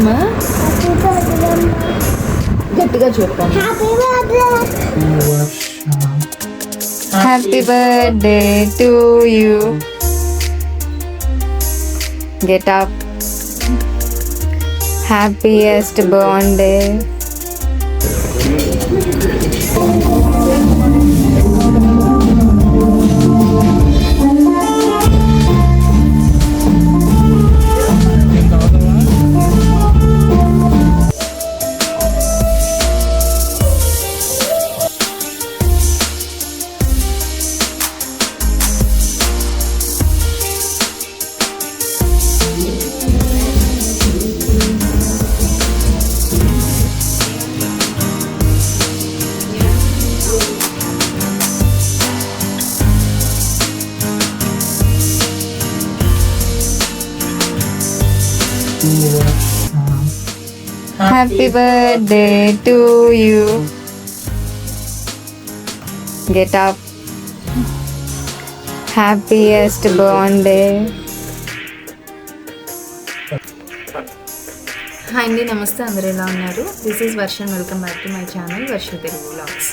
ఏంటమ్మా? గట్టిగా చెప్పాను. Happy birthday to you. Get up. Happiest birthday. Happy birthday to you. Get up. Happiest birthday. Hi అండి, నమస్తే. అందరూ ఎలా ఉన్నారు? This is version. Welcome back to my channel Varsha Telugu vlogs.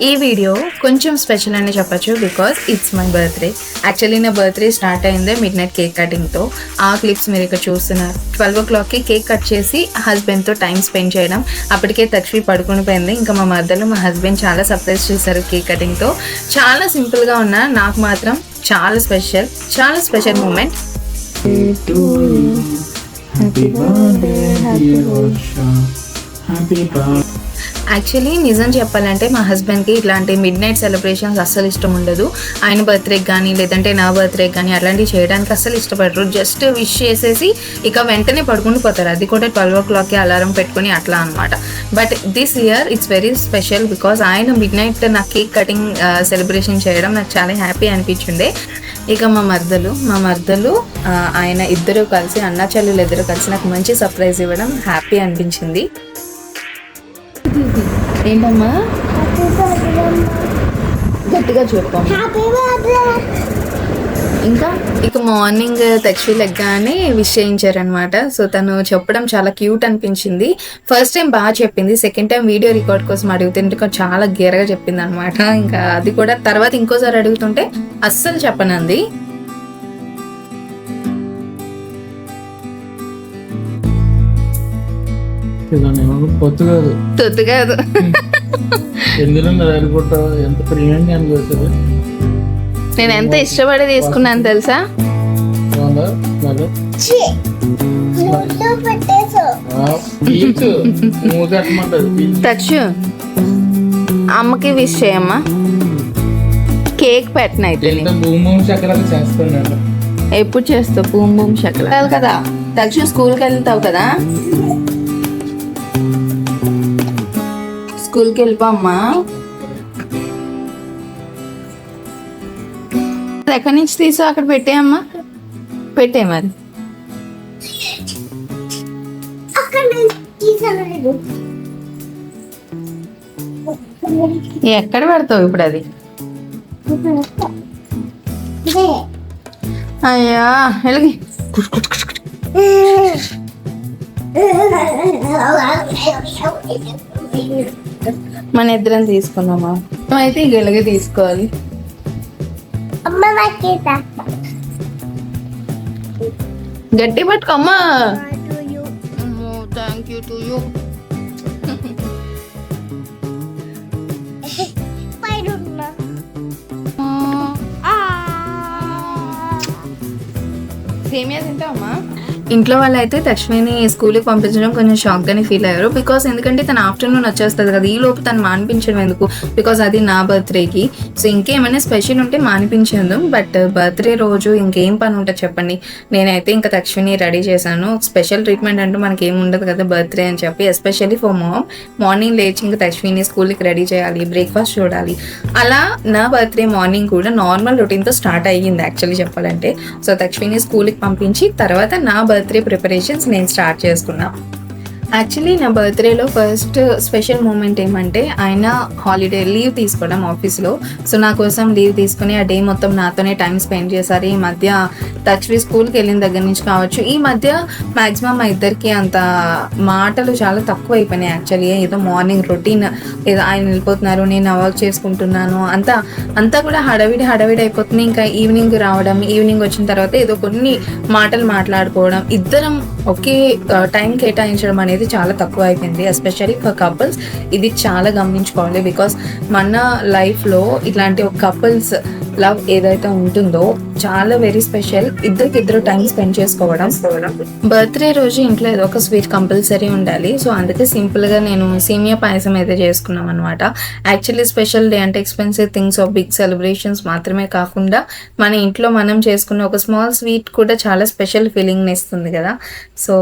ఈ వీడియో కొంచెం స్పెషల్ అని చెప్పచ్చు, because it's my birthday. Actually నా బర్త్డే స్టార్ట్ అయిందే మిడ్ నైట్ కేక్ కటింగ్తో. ఆ క్లిప్స్ మీరు ఇక్కడ చూస్తున్నారు. 12 o'clockకి కేక్ కట్ చేసి హస్బెండ్తో టైం స్పెండ్ చేయడం. అప్పటికే తక్షి పడుకుని పోయింది. ఇంకా మా మధ్యలో మా హస్బెండ్ చాలా సర్ప్రైజ్ చేశారు కేక్ కటింగ్తో. చాలా సింపుల్గా ఉన్నా, నాకు మాత్రం చాలా స్పెషల్ మూమెంట్. యాక్చువల్లీ నిజం చెప్పాలంటే మా హస్బెండ్కి ఇట్లాంటి మిడ్ నైట్ సెలబ్రేషన్స్ అస్సలు ఇష్టం ఉండదు. ఆయన బర్త్డేకి కానీ లేదంటే నా బర్త్డేకి కానీ అట్లాంటివి చేయడానికి అస్సలు ఇష్టపడరు. జస్ట్ విష్ చేసేసి ఇక వెంటనే పడుకుని పోతారు. అది కూడా 12 o'clockకి అలారం పెట్టుకుని అట్లా అనమాట. But this year it's very special because ఆయన మిడ్ నైట్ నా కేక్ కటింగ్ సెలబ్రేషన్ చేయడం నాకు చాలా హ్యాపీ అనిపించింది. ఇక మా మర్దలు ఆయన ఇద్దరు కలిసి, అన్నా చెల్లెలు ఇద్దరు కలిసి నాకు మంచి సర్ప్రైజ్ ఇవ్వడం హ్యాపీ అనిపించింది. ఏంటమ్మా? గట్టిగా చెప్పాము. ఇంకా ఇక మార్నింగ్ తక్షి లెగ్గానే విష్ చేయించారనమాట. సో తను చెప్పడం చాలా క్యూట్ అనిపించింది. ఫస్ట్ టైం బాగా చెప్పింది. సెకండ్ టైం వీడియో రికార్డ్ కోసం అడుగుతుంటే చాలా గేరగా చెప్పింది అనమాట. ఇంకా అది కూడా తర్వాత ఇంకోసారి అడుగుతుంటే అస్సలు చెప్పనంది. తొత్తు కాదు. నేను ఎంత ఇష్టపడి తీసుకున్నాను తెలుసా? తక్షు అమ్మకి విష్ చేయమ్మా. కేక్ పెట్టిన అయితే ఎప్పుడు చేస్తావు? బూమ్ బూమ్ శకలాలు కదా. తక్షు స్కూల్కి వెళ్తావు కదా, స్కూల్కి వెళ్ళిపో అమ్మా. ఎక్కడి నుంచి తీసో అక్కడ పెట్టేయమ్మా. పెట్టే మరి. ఎక్కడ పెడతావు ఇప్పుడు అది? అయ్యా వెలిగి. మన ఇద్దరం తీసుకున్నామా? అయితే గెలగ తీసుకోవాలి. గట్టి పట్టుకోమ్మా. Thank you to you. సేమియా తింటావమ్మా? ఇంట్లో వాళ్ళు అయితే తక్ష్మిని స్కూల్కి పంపించడం కొంచెం షాక్గానే ఫీల్ అయ్యారు. బికాస్ ఎందుకంటే తను ఆఫ్టర్నూన్ వచ్చేస్తుంది కదా, ఈ లోపు తను మానిపించడం ఎందుకు? బికాస్ అది నా బర్త్డేకి. సో ఇంకేమైనా స్పెషల్ ఉంటే మానిపించేదు. బట్ బర్త్డే రోజు ఇంకేం పని ఉంటుంది చెప్పండి. నేనైతే ఇంకా తక్ష్మిని రెడీ చేశాను. స్పెషల్ ట్రీట్మెంట్ అంటూ మనకి ఏమి ఉండదు కదా బర్త్డే అని చెప్పి, ఎస్పెషల్లీ ఫర్ మామ్. మార్నింగ్ లేచి ఇంకా తక్ష్మిని స్కూల్కి రెడీ చేయాలి, బ్రేక్ఫాస్ట్ చూడాలి. అలా నా బర్త్డే మార్నింగ్ కూడా నార్మల్ రొటీన్తో స్టార్ట్ అయ్యింది యాక్చువల్లీ చెప్పాలంటే. సో తక్ష్మిని స్కూల్కి పంపించి తర్వాత నా బర్త్డే ప్రిపరేషన్స్ నేను స్టార్ట్ చేసుకున్నా. యాక్చువల్లీ నా బర్త్డేలో ఫస్ట్ స్పెషల్ మూమెంట్ ఏమంటే ఆయన హాలిడే లీవ్ తీసుకోవడం ఆఫీస్లో. సో నా కోసం లీవ్ తీసుకుని ఆ డే మొత్తం నాతోనే టైం స్పెండ్ చేశారు. ఈ మధ్య తచ్వి స్కూల్కి వెళ్ళిన దగ్గర నుంచి కావచ్చు, ఈ మధ్య మ్యాక్సిమం మా ఇద్దరికి అంత మాటలు చాలా తక్కువ అయిపోయినాయి. యాక్చువల్లీ ఏదో మార్నింగ్ రొటీన్, ఏదో ఆయన వెళ్ళిపోతున్నారు, నేను నా వర్క్ చేసుకుంటున్నాను, అంతా కూడా హడావిడి అయిపోతుంది. ఇంకా ఈవినింగ్ రావడం, ఈవినింగ్ వచ్చిన తర్వాత ఏదో కొన్ని మాటలు మాట్లాడుకోవడం, ఇద్దరం ఒకే టైం కేటాయించడం అనేది చాలా తక్కువ అయిపోయింది. ఎస్పెషల్లీ ఫర్ కపుల్స్ ఇది చాలా గమనించుకోవాలి. బికాస్ మన లైఫ్లో ఇట్లాంటి ఒక కపుల్స్ లవ్ ఏదైతే ఉంటుందో చాలా వెరీ స్పెషల్. ఇద్దరు టైం స్పెండ్ చేసుకోవడం. బర్త్డే రోజు ఇంట్లో ఏదో ఒక స్వీట్ కంపల్సరీ ఉండాలి. సో అందుకే సింపుల్గా నేను సేమియా పాయసం అయితే చేసుకున్నాం అనమాట. యాక్చువల్లీ స్పెషల్ డే అంటే expensive things of big celebrations మాత్రమే కాకుండా మన ఇంట్లో మనం చేసుకున్న ఒక స్మాల్ స్వీట్ కూడా చాలా స్పెషల్ ఫీలింగ్ ఇస్తుంది కదా. సో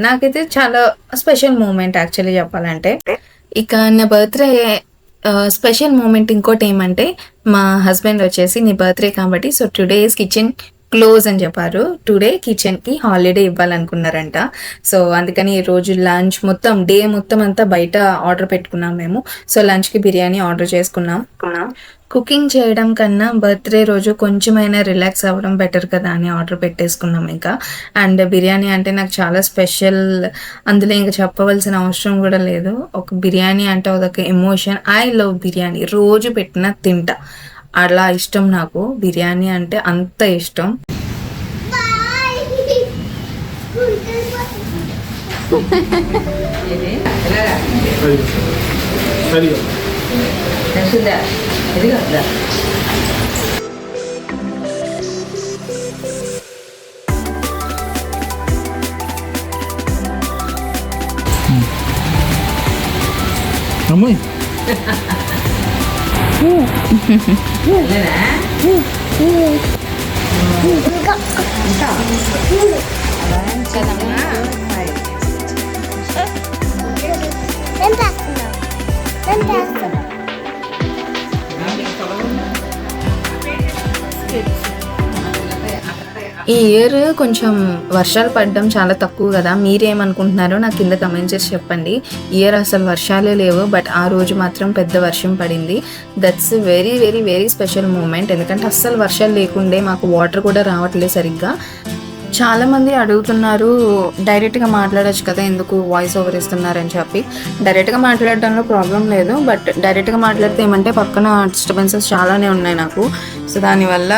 నాకైతే చాలా స్పెషల్ మూమెంట్ యాక్చువల్లీ చెప్పాలంటే. ఇక నా బర్త్డే స్పెషల్ మూమెంట్ ఇంకోటి ఏమంటే, మా హస్బెండ్ వచ్చేసి నీ బర్త్డే కాబట్టి so today is kitchen close అని చెప్పారు. టుడే కిచెన్కి హాలిడే ఇవ్వాలనుకున్నారంట. సో అందుకని ఈ రోజు లంచ్ మొత్తం డే మొత్తం అంతా బయట ఆర్డర్ పెట్టుకున్నాం మేము. సో లంచ్కి బిర్యానీ ఆర్డర్ చేసుకున్నాం. కుకింగ్ చేయడం కన్నా బర్త్డే రోజు కొంచెమైనా రిలాక్స్ అవ్వడం బెటర్ కదా అని ఆర్డర్ పెట్టేసుకున్నాం ఇంకా. అండ్ బిర్యానీ అంటే నాకు చాలా స్పెషల్, అందులో ఇంకా చెప్పవలసిన అవసరం కూడా లేదు. ఒక బిర్యానీ అంటే అదొక ఎమోషన్. ఐ లవ్ బిర్యానీ, రోజు పెట్టినా తింటా, అలా ఇష్టం నాకు. బిర్యానీ అంటే అంత ఇష్టం. అమ్మాయి ఈ ఇయర్ కొంచెం వర్షాలు పడడం చాలా తక్కువ కదా. మీరేమనుకుంటున్నారో నాకు కింద కమెంట్ చేసి చెప్పండి. ఇయర్ అసలు వర్షాలే లేవు, బట్ ఆ రోజు మాత్రం పెద్ద వర్షం పడింది. That's very very very special moment. ఎందుకంటే అస్సలు వర్షాలు లేకుండే మాకు వాటర్ కూడా రావట్లేదు సరిగ్గా. చాలామంది అడుగుతున్నారు డైరెక్ట్గా మాట్లాడచ్చు కదా, ఎందుకు వాయిస్ ఓవర్ ఇస్తున్నారని చెప్పి. డైరెక్ట్గా మాట్లాడడంలో ప్రాబ్లం లేదు, బట్ డైరెక్ట్గా మాట్లాడితే ఏమంటే పక్కన డిస్టర్బెన్సెస్ చాలానే ఉన్నాయి నాకు. సో దానివల్ల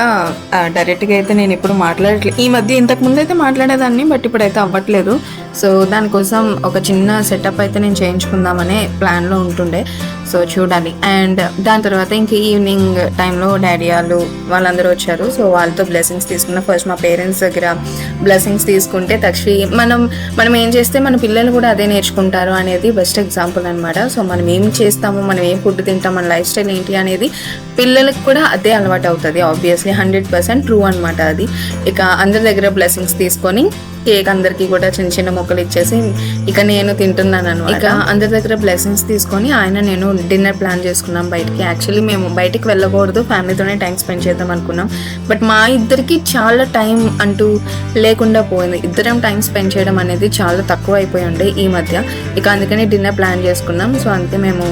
డైరెక్ట్గా అయితే నేను ఇప్పుడు మాట్లాడట్లేదు. ఈ మధ్య ఇంతకుముందు అయితే మాట్లాడేదాన్ని, బట్ ఇప్పుడైతే అవ్వట్లేదు. సో దానికోసం ఒక చిన్న సెటప్ అయితే నేను చేయించుకుందామనే ప్లాన్లో ఉంటుండే. సో చూడాలి. అండ్ దాని తర్వాత ఇంక ఈవినింగ్ టైంలో డాడీ వాళ్ళందరూ వచ్చారు. సో వాళ్ళతో బ్లెస్సింగ్స్ తీసుకున్న. ఫస్ట్ మా పేరెంట్స్ దగ్గర బ్లెస్సింగ్స్ తీసుకుంటే తక్షి మనం ఏం చేస్తే మన పిల్లలు కూడా అదే నేర్చుకుంటారు అనేది బెస్ట్ ఎగ్జాంపుల్ అనమాట. సో మనం ఏం చేస్తాము, మనం ఏం ఫుడ్ తింటాం, మన లైఫ్ స్టైల్ ఏంటి అనేది పిల్లలకు కూడా అదే అలవాటు అవుతుంది. ఆబ్వియస్లీ 100% ట్రూ అనమాట అది. ఇక అందరి దగ్గర బ్లెస్సింగ్స్ తీసుకొని కేక్ అందరికీ కూడా చిన్న చిన్న మొక్కలు ఇచ్చేసి ఇక నేను తింటున్నాను అనమాట. ఇక అందరి దగ్గర బ్లెస్సింగ్స్ తీసుకొని నేను డిన్నర్ ప్లాన్ చేసుకున్నాం బయటికి. యాక్చువల్లీ మేము బయటికి వెళ్ళకూడదు, ఫ్యామిలీతోనే టైం స్పెండ్ చేద్దాం అనుకున్నాం. బట్ మా ఇద్దరికి చాలా టైం అంటూ లేకుండా పోయింది. ఇద్దరం టైం స్పెండ్ చేయడం అనేది చాలా తక్కువ అయిపోయి ఉండే ఈ మధ్య. ఇక అందుకని డిన్నర్ ప్లాన్ చేసుకున్నాం. సో అందుకే మేము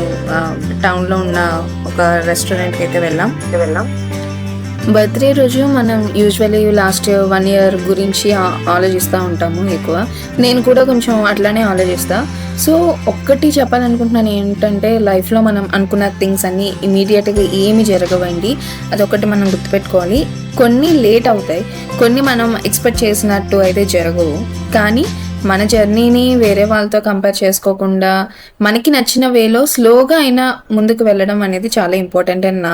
టౌన్లో ఉన్న ఒక రెస్టారెంట్కి అయితే వెళ్ళాం. బర్త్డే రోజు మనం యూజువల్లీ లాస్ట్ 1 year గురించి ఆలోచిస్తూ ఉంటాము ఎక్కువ. నేను కూడా కొంచెం అట్లానే ఆలోచిస్తా. సో ఒక్కటి చెప్పాలనుకుంటున్నాను ఏంటంటే, లైఫ్లో మనం అనుకున్న థింగ్స్ అన్నీ ఇమీడియట్గా ఏమి జరగవండి. అదొకటి మనం గుర్తుపెట్టుకోవాలి. కొన్ని లేట్ అవుతాయి, కొన్ని మనం ఎక్స్పెక్ట్ చేసినట్టు అయితే జరగవు. కానీ మన జర్నీని వేరే వాళ్ళతో కంపేర్ చేసుకోకుండా మనకి నచ్చిన వేలో స్లోగా అయినా ముందుకు వెళ్ళడం అనేది చాలా ఇంపార్టెంట్ అని నా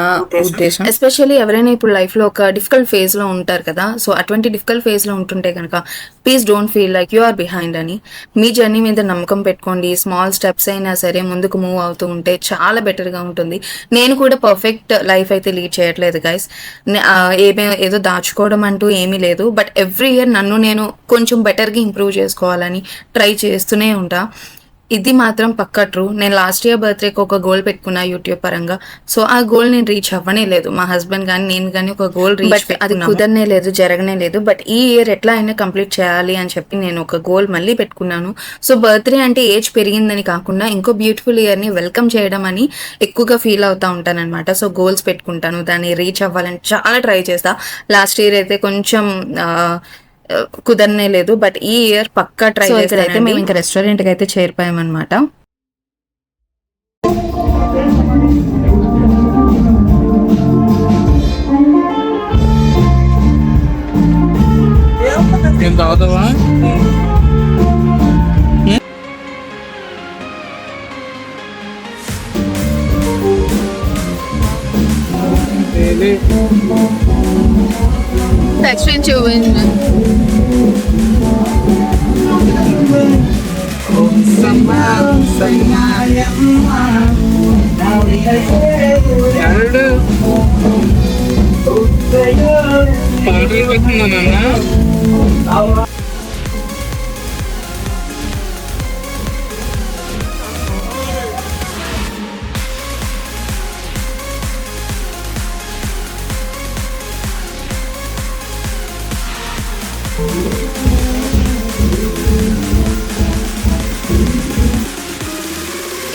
ఉద్దేశం. ఎస్పెషల్లీ ఎవరైనా ఇప్పుడు లైఫ్లో ఒక డిఫికల్ట్ ఫేజ్లో ఉంటారు కదా. సో అటువంటి డిఫికల్ట్ ఫేజ్లో ఉంటుంటే కనుక please don't feel like you are behind అని. మీ జర్నీ మీద నమ్మకం పెట్టుకోండి. స్మాల్ స్టెప్స్ అయినా సరే ముందుకు మూవ్ అవుతూ ఉంటే చాలా బెటర్గా ఉంటుంది. నేను కూడా పర్ఫెక్ట్ లైఫ్ అయితే లీడ్ చేయట్లేదు గైస్. ఏదో దాచుకోవడం అంటూ ఏమీ లేదు. బట్ ఎవ్రీ ఇయర్ నన్ను నేను కొంచెం బెటర్గా ఇంప్రూవ్ చేసుకోవాలని ట్రై చేస్తూనే ఉంటా. ఇది మాత్రం పక్కా ట్రూ. నేను లాస్ట్ ఇయర్ బర్త్డేకి ఒక గోల్ పెట్టుకున్నా యూట్యూబ్ పరంగా. సో ఆ గోల్ నేను రీచ్ అవ్వనే లేదు. మా హస్బెండ్ కానీ నేను కానీ ఒక గోల్ రీచ్ అది కుదరనే లేదు, జరగనే లేదు. బట్ ఈ ఇయర్ ఎట్లా అయినా కంప్లీట్ చేయాలి అని చెప్పి నేను ఒక గోల్ మళ్ళీ పెట్టుకున్నాను. సో బర్త్డే అంటే ఏజ్ పెరిగిందని కాకుండా ఇంకో బ్యూటిఫుల్ ఇయర్ని వెల్కమ్ చేయడం అని ఎక్కువగా ఫీల్ అవుతూ ఉంటాను అనమాట. సో గోల్స్ పెట్టుకుంటాను, దాన్ని రీచ్ అవ్వాలని చాలా ట్రై చేస్తా. లాస్ట్ ఇయర్ అయితే కొంచెం కుదరనే లేదు. బట్ ఈ ఇయర్ పక్కా ట్రై చేస్తే మేము ఇంకా రెస్టారెంట్కి అయితే చేరిపోయామన్నమాట.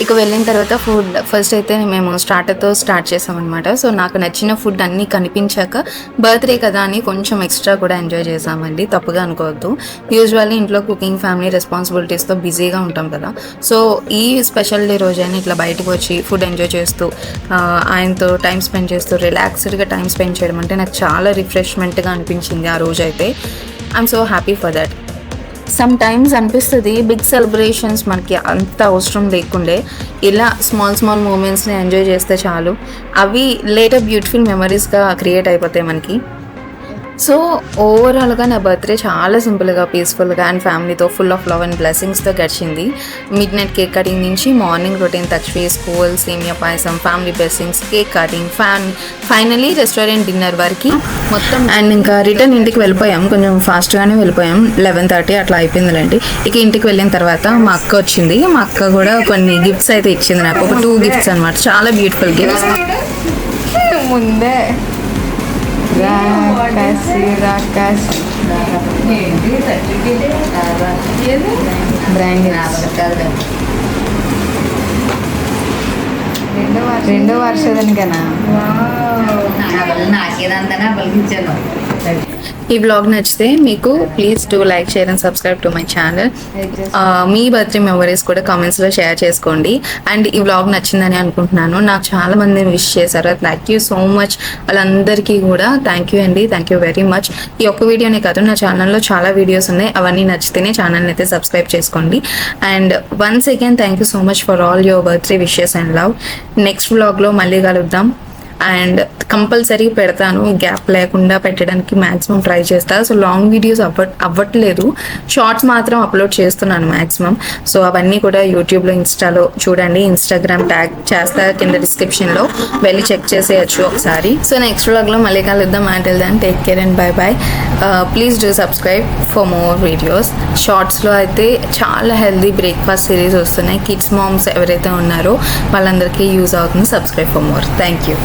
ఇక వెళ్ళిన తర్వాత ఫుడ్ ఫస్ట్ అయితే మేము స్టార్టర్తో స్టార్ట్ చేసామన్నమాట. సో నాకు నచ్చిన ఫుడ్ అన్నీ కనిపించాక బర్త్డే కదా అని కొంచెం ఎక్స్ట్రా కూడా ఎంజాయ్ చేసామండి, తప్పుగా అనుకోవద్దు. యూజువల్లీ ఇంట్లో కుకింగ్, ఫ్యామిలీ రెస్పాన్సిబిలిటీస్తో బిజీగా ఉంటాం కదా. సో ఈ స్పెషల్ డే రోజైనా ఇట్లా బయటకు వచ్చి ఫుడ్ ఎంజాయ్ చేస్తూ ఆయనతో టైం స్పెండ్ చేస్తూ రిలాక్స్డ్గా టైం స్పెండ్ చేయడం అంటే నాకు చాలా రిఫ్రెష్మెంట్గా అనిపించింది ఆ రోజు అయితే. I'm so happy for that. Some times అనిపిస్తుంది బిగ్ సెలబ్రేషన్స్ మనకి అంత అవసరం లేకుండే ఇలా స్మాల్ స్మాల్ మూమెంట్స్ని ఎంజాయ్ చేస్తే చాలు, అవి లేటర్ బ్యూటిఫుల్ మెమరీస్గా క్రియేట్ అయిపోతాయి మనకి. సో ఓవరాల్గా నా బర్త్డే చాలా సింపుల్గా, పీస్ఫుల్గా అండ్ ఫ్యామిలీతో ఫుల్ ఆఫ్ లవ్ అండ్ బ్లెస్సింగ్స్తో గడిచింది. మిడ్ నైట్ కేక్ కటింగ్ నుంచి మార్నింగ్ రొటీన్ తక్షి, స్కూల్, సేమియా పాయసం, family blessings, cake cutting, finally restaurant dinner వరకు మొత్తం. అండ్ ఇంకా రిటర్న్ ఇంటికి వెళ్ళిపోయాం, కొంచెం ఫాస్ట్గానే వెళ్ళిపోయాం. 11:30 అట్లా అయిపోయిందిలేండి. ఇక ఇంటికి వెళ్ళిన తర్వాత మా అక్క వచ్చింది. మా అక్క కూడా కొన్ని గిఫ్ట్స్ అయితే ఇచ్చింది నాకు, ఒక 2 గిఫ్ట్స్ అనమాట, చాలా బ్యూటిఫుల్ గిఫ్ట్స్. ముందే రెండో వర్షదానికనా ఈ బ్లాగ్ నచ్చితే మీకు please do like, share and subscribe to my channel. Me birthday memories కూడా కామెంట్స్లో షేర్ చేసుకోండి. అండ్ ఈ బ్లాగ్ నచ్చిందని అనుకుంటున్నాను. నాకు చాలా మంది విష్ చేశారు, థ్యాంక్ యూ సో మచ్. వాళ్ళందరికీ కూడా థ్యాంక్ యూ అండి, థ్యాంక్ యూ వెరీ మచ్. ఈ ఒక్క వీడియోనే కాదు, నా ఛానల్లో చాలా వీడియోస్ ఉన్నాయి, అవన్నీ నచ్చితేనే ఛానల్ని అయితే సబ్స్క్రైబ్ చేసుకోండి. And once again thank you so much for all your birthday wishes and love. Next బ్లాగ్లో మళ్ళీ కలుద్దాం. అండ్ కంపల్సరీ పెడతాను, గ్యాప్ లేకుండా పెట్టడానికి మ్యాక్సిమం ట్రై చేస్తా. సో లాంగ్ వీడియోస్ అవ్వట్లేదు, షార్ట్స్ మాత్రం అప్లోడ్ చేస్తున్నాను మ్యాక్సిమం. సో అవన్నీ కూడా యూట్యూబ్లో, ఇన్స్టాలో చూడండి. ఇన్స్టాగ్రామ్ ట్యాగ్ చేస్తా కింద డిస్క్రిప్షన్లో, వెళ్ళి చెక్ చేసేయచ్చు ఒకసారి. సో నెక్స్ట్ వ్లాగ్లో మళ్ళీ కలుద్దాం. Until then take care and bye bye. Please do subscribe for more videos. షార్ట్స్లో అయితే చాలా హెల్దీ బ్రేక్ఫాస్ట్ సిరీస్ వస్తున్నాయి. కిడ్స్ మామ్స్ ఎవరైతే ఉన్నారో వాళ్ళందరికీ యూజ్ అవుతుంది. Subscribe for more. Thank you.